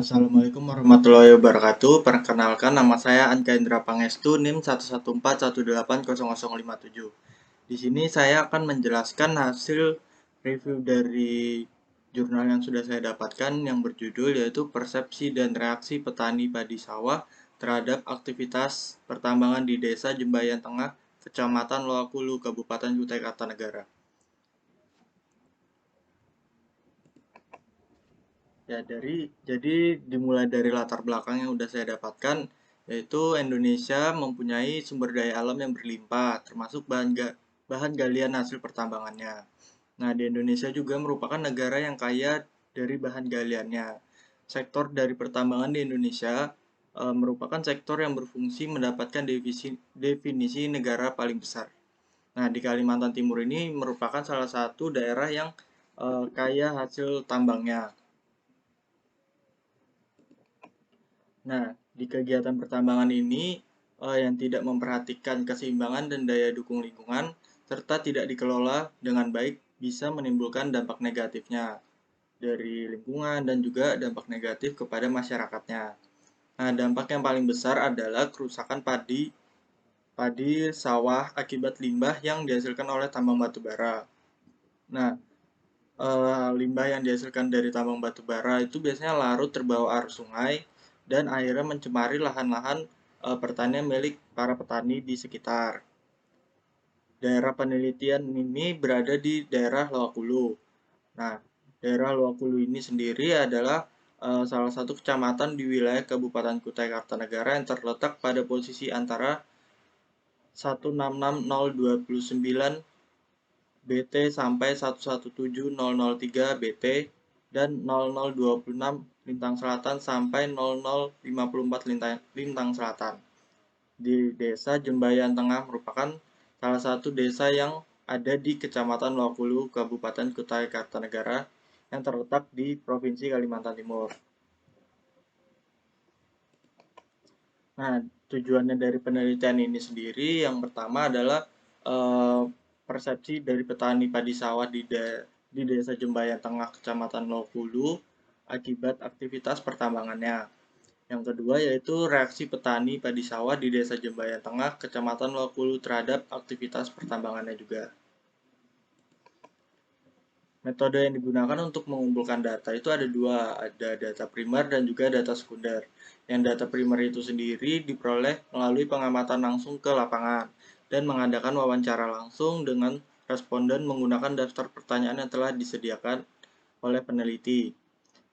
Assalamualaikum warahmatullahi wabarakatuh. Perkenalkan, nama saya Anka Indra Pangestu, NIM 114180057. Di sini saya akan menjelaskan hasil review dari jurnal yang sudah saya dapatkan yang berjudul yaitu Persepsi dan Reaksi Petani Padi Sawah terhadap Aktivitas Pertambangan di Desa Jembayan Tengah, Kecamatan Loakulu, Kabupaten Kutai Kartanegara. Ya, jadi dimulai dari latar belakang yang udah saya dapatkan, yaitu Indonesia mempunyai sumber daya alam yang berlimpah, termasuk bahan galian hasil pertambangannya. Nah, di Indonesia juga merupakan negara yang kaya dari bahan galiannya. Sektor dari pertambangan di Indonesia merupakan sektor yang berfungsi mendapatkan definisi negara paling besar. Nah, di Kalimantan Timur ini merupakan salah satu daerah yang kaya hasil tambangnya. Nah, di kegiatan pertambangan ini yang tidak memperhatikan keseimbangan dan daya dukung lingkungan serta tidak dikelola dengan baik bisa menimbulkan dampak negatifnya dari lingkungan dan juga dampak negatif kepada masyarakatnya. Nah, dampak yang paling besar adalah kerusakan padi sawah akibat limbah yang dihasilkan oleh tambang batu bara. Nah, limbah yang dihasilkan dari tambang batu bara itu biasanya larut terbawa arus sungai dan akhirnya mencemari lahan-lahan pertanian milik para petani di sekitar. Daerah penelitian ini berada di daerah Loakulu. Nah, daerah Loakulu ini sendiri adalah salah satu kecamatan di wilayah Kabupaten Kutai Kartanegara yang terletak pada posisi antara 166029 BT sampai 117003 BT dan 0026 lintang selatan sampai 0054 lintang selatan. Di Desa Jembayan Tengah merupakan salah satu desa yang ada di Kecamatan Loakulu, Kabupaten Kutai Kartanegara yang terletak di Provinsi Kalimantan Timur. Nah, tujuannya dari penelitian ini sendiri yang pertama adalah eh, persepsi dari petani padi sawah di Desa Jembayan Tengah, Kecamatan Lokulu akibat aktivitas pertambangannya. Yang kedua yaitu reaksi petani padi sawah di Desa Jembayan Tengah, Kecamatan Lokulu terhadap aktivitas pertambangannya juga. Metode yang digunakan untuk mengumpulkan data itu ada dua, ada data primer dan juga data sekunder. Yang data primer itu sendiri diperoleh melalui pengamatan langsung ke lapangan dan mengadakan wawancara langsung dengan responden menggunakan daftar pertanyaan yang telah disediakan oleh peneliti.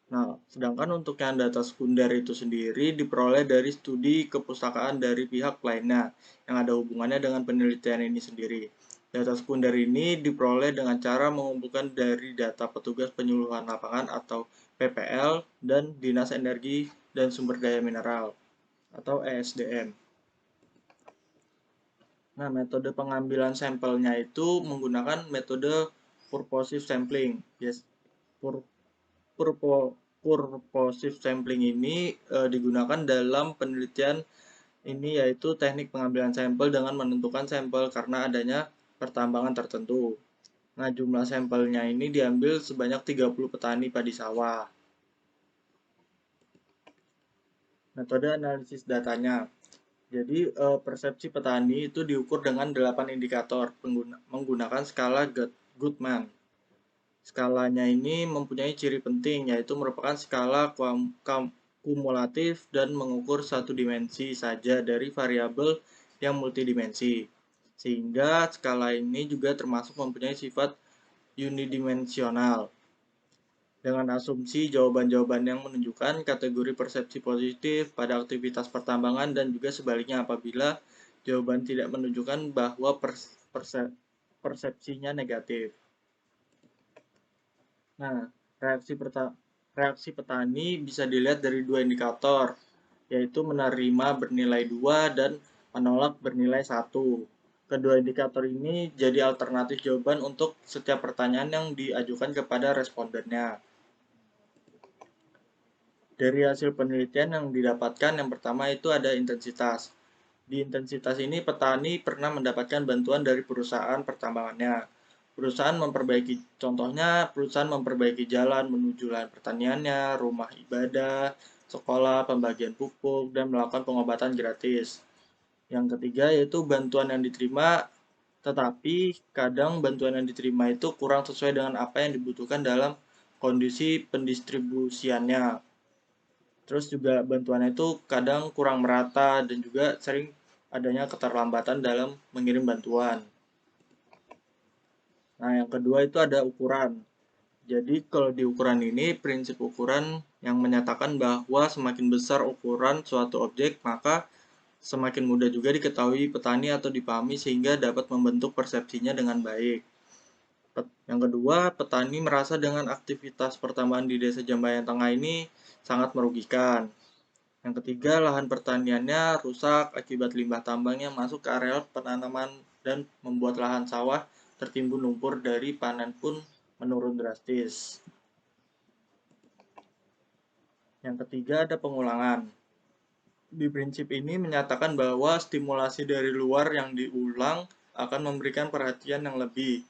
Nah, sedangkan untuk yang data sekunder itu sendiri diperoleh dari studi kepustakaan dari pihak lainnya yang ada hubungannya dengan penelitian ini sendiri. Data sekunder ini diperoleh dengan cara mengumpulkan dari data petugas penyuluhan lapangan atau PPL dan Dinas Energi dan Sumber Daya Mineral atau ESDM. Nah, metode pengambilan sampelnya itu menggunakan metode purposive sampling. Yes, purposive sampling ini digunakan dalam penelitian ini yaitu teknik pengambilan sampel dengan menentukan sampel karena adanya pertambangan tertentu. Nah, jumlah sampelnya ini diambil sebanyak 30 petani padi sawah. Metode analisis datanya. Jadi, persepsi petani itu diukur dengan 8 indikator menggunakan skala Goodman. Skalanya ini mempunyai ciri penting, yaitu merupakan skala kumulatif dan mengukur satu dimensi saja dari variabel yang multidimensi. Sehingga skala ini juga termasuk mempunyai sifat unidimensional. Dengan asumsi jawaban-jawaban yang menunjukkan kategori persepsi positif pada aktivitas pertambangan dan juga sebaliknya apabila jawaban tidak menunjukkan bahwa persepsinya negatif. Nah, reaksi petani bisa dilihat dari dua indikator, yaitu menerima bernilai 2 dan menolak bernilai 1. Kedua indikator ini jadi alternatif jawaban untuk setiap pertanyaan yang diajukan kepada respondennya. Dari hasil penelitian yang didapatkan, yang pertama itu ada intensitas. Di intensitas ini petani pernah mendapatkan bantuan dari perusahaan pertambangannya. Contohnya perusahaan memperbaiki jalan menuju lahan pertaniannya, rumah ibadah, sekolah, pembagian pupuk, dan melakukan pengobatan gratis. Yang ketiga yaitu bantuan yang diterima, tetapi kadang bantuan yang diterima itu kurang sesuai dengan apa yang dibutuhkan dalam kondisi pendistribusiannya. Terus juga bantuannya itu kadang kurang merata dan juga sering adanya keterlambatan dalam mengirim bantuan. Nah, yang kedua itu ada ukuran. Jadi kalau di ukuran ini, prinsip ukuran yang menyatakan bahwa semakin besar ukuran suatu objek, maka semakin mudah juga diketahui petani atau dipahami sehingga dapat membentuk persepsinya dengan baik. Yang kedua, petani merasa dengan aktivitas pertambangan di Desa Jambayan Tengah ini sangat merugikan. Yang ketiga, lahan pertaniannya rusak akibat limbah tambang yang masuk ke areal penanaman dan membuat lahan sawah tertimbun lumpur dari panen pun menurun drastis. Yang ketiga, ada pengulangan. Di prinsip ini menyatakan bahwa stimulasi dari luar yang diulang akan memberikan perhatian yang lebih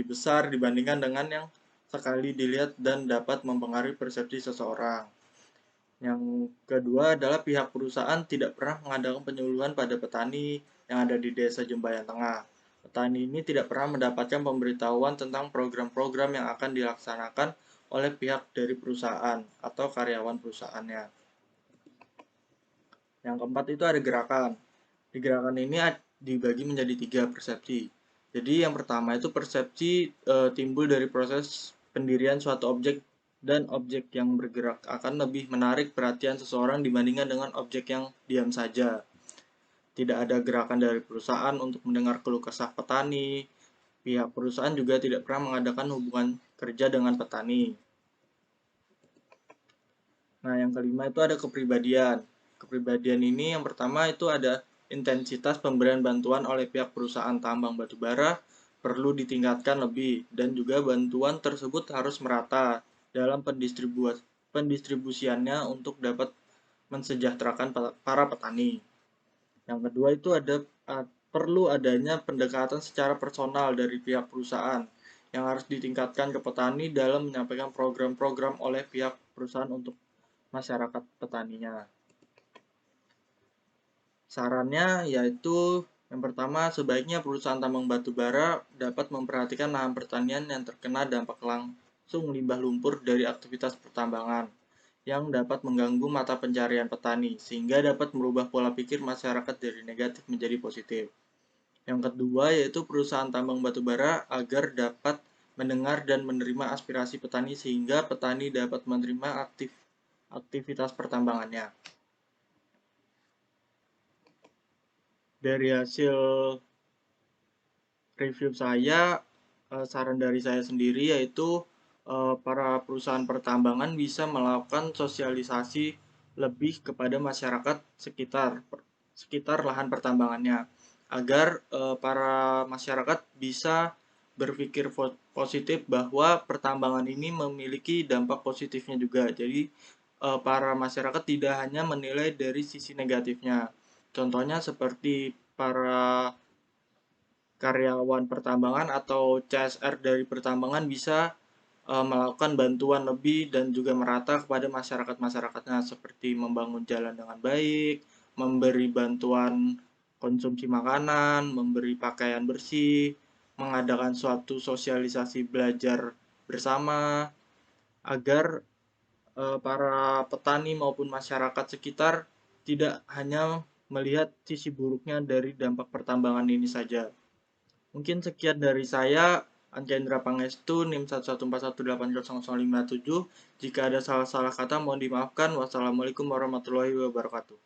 besar dibandingkan dengan yang sekali dilihat dan dapat mempengaruhi persepsi seseorang. Yang kedua adalah pihak perusahaan tidak pernah mengadakan penyuluhan pada petani yang ada di Desa Jembayan Tengah. Petani ini tidak pernah mendapatkan pemberitahuan tentang program-program yang akan dilaksanakan oleh pihak dari perusahaan atau karyawan perusahaannya. Yang keempat itu ada gerakan. Di gerakan ini dibagi menjadi 3 persepsi. Jadi yang pertama itu persepsi timbul dari proses pendirian suatu objek dan objek yang bergerak akan lebih menarik perhatian seseorang dibandingkan dengan objek yang diam saja. Tidak ada gerakan dari perusahaan untuk mendengar keluh kesah petani. Pihak perusahaan juga tidak pernah mengadakan hubungan kerja dengan petani. Nah, yang kelima itu ada kepribadian. Kepribadian ini yang pertama itu ada intensitas pemberian bantuan oleh pihak perusahaan tambang batubara perlu ditingkatkan lebih dan juga bantuan tersebut harus merata dalam pendistribusiannya untuk dapat mensejahterakan para petani. Yang kedua itu ada perlu adanya pendekatan secara personal dari pihak perusahaan yang harus ditingkatkan ke petani dalam menyampaikan program-program oleh pihak perusahaan untuk masyarakat petaninya. Sarannya yaitu yang pertama, sebaiknya perusahaan tambang batubara dapat memperhatikan lahan pertanian yang terkena dampak langsung limbah lumpur dari aktivitas pertambangan yang dapat mengganggu mata pencarian petani sehingga dapat merubah pola pikir masyarakat dari negatif menjadi positif. Yang kedua yaitu perusahaan tambang batubara agar dapat mendengar dan menerima aspirasi petani sehingga petani dapat menerima aktivitas pertambangannya. Dari hasil review saya, saran dari saya sendiri yaitu para perusahaan pertambangan bisa melakukan sosialisasi lebih kepada masyarakat sekitar lahan pertambangannya agar para masyarakat bisa berpikir positif bahwa pertambangan ini memiliki dampak positifnya juga. Jadi para masyarakat tidak hanya menilai dari sisi negatifnya. Contohnya seperti para karyawan pertambangan atau CSR dari pertambangan bisa melakukan bantuan lebih dan juga merata kepada masyarakat-masyarakatnya seperti membangun jalan dengan baik, memberi bantuan konsumsi makanan, memberi pakaian bersih, mengadakan suatu sosialisasi belajar bersama agar para petani maupun masyarakat sekitar tidak hanya melihat sisi buruknya dari dampak pertambangan ini saja. Mungkin sekian dari saya, Anchendra Pangestu, NIM 114180057. Jika ada salah-salah kata mohon dimaafkan. Wassalamualaikum warahmatullahi wabarakatuh.